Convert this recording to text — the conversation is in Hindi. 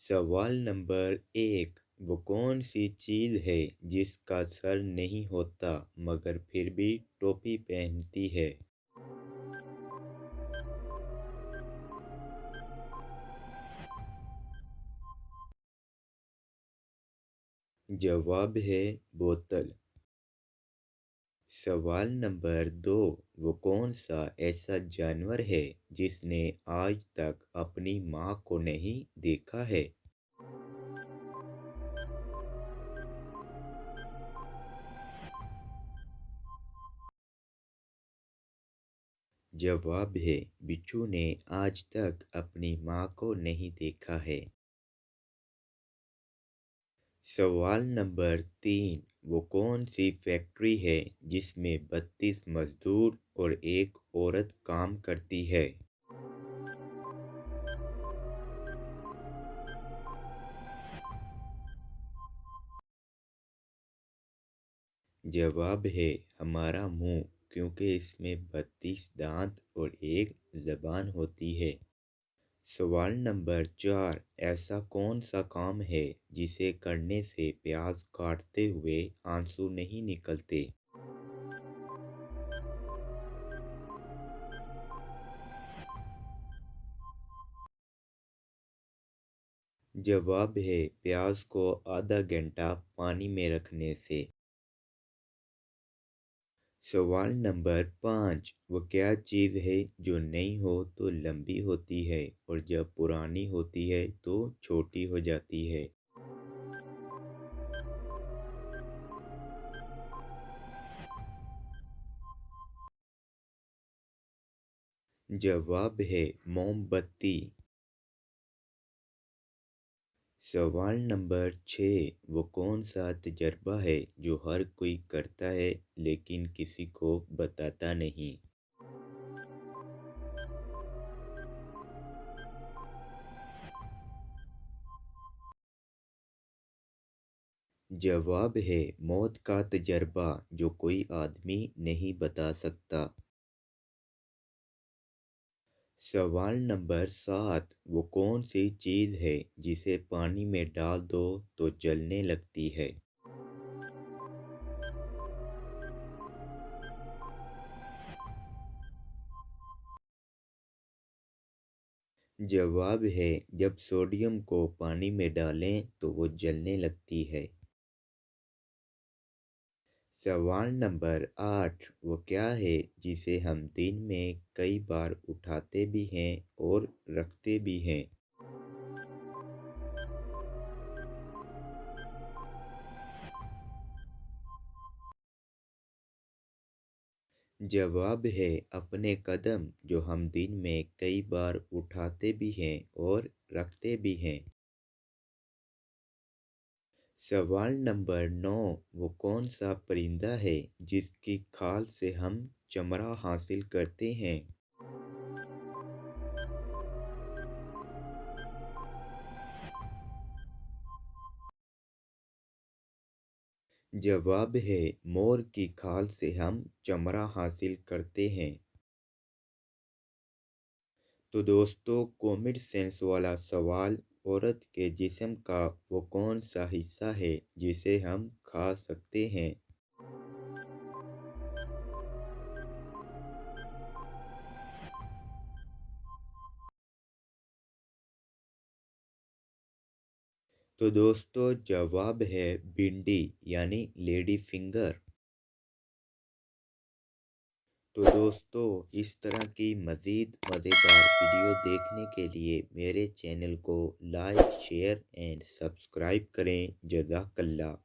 सवाल नंबर 1। वो कौन सी चीज़ है जिसका सर नहीं होता मगर फिर भी टोपी पहनती है? जवाब है बोतल। सवाल नंबर 2। वो कौन सा ऐसा जानवर है जिसने आज तक अपनी माँ को नहीं देखा है? जवाब है बिच्छू ने आज तक अपनी माँ को नहीं देखा है। सवाल नंबर 3। वो कौन सी फैक्ट्री है जिसमें 32 मजदूर और एक औरत काम करती है? जवाब है हमारा मुंह, क्योंकि इसमें 32 दांत और एक जबान होती है। सवाल नंबर 4। ऐसा कौन सा काम है जिसे करने से प्याज काटते हुए आंसू नहीं निकलते? जवाब है प्याज को आधा घंटा पानी में रखने से। सवाल नंबर 5। वो क्या चीज़ है जो नई हो तो लंबी होती है और जब पुरानी होती है तो छोटी हो जाती है? जवाब है मोमबत्ती। सवाल नंबर 6। वो कौन सा तजर्बा है जो हर कोई करता है लेकिन किसी को बताता नहीं? जवाब है मौत का तजर्बा, जो कोई आदमी नहीं बता सकता। सवाल नंबर 7। वो कौन सी चीज़ है जिसे पानी में डाल दो तो जलने लगती है? जवाब है जब सोडियम को पानी में डालें तो वो जलने लगती है। सवाल नंबर 8। वो क्या है जिसे हम दिन में कई बार उठाते भी हैं और रखते भी हैं? जवाब है अपने कदम, जो हम दिन में कई बार उठाते भी हैं और रखते भी हैं। सवाल नंबर 9। वो कौन सा परिंदा है जिसकी खाल से हम चमड़ा हासिल करते हैं? जवाब है मोर की खाल से हम चमड़ा हासिल करते हैं। तो दोस्तों, कॉमेडी सेंस वाला सवाल, औरत के जिस्म का वो कौन सा हिस्सा है जिसे हम खा सकते हैं? तो दोस्तों, जवाब है भिंडी, यानी लेडी फिंगर। तो दोस्तों, इस तरह की मज़ीद मज़ेदार वीडियो देखने के लिए मेरे चैनल को लाइक, शेयर एंड सब्सक्राइब करें। जज़ाकल्लाह।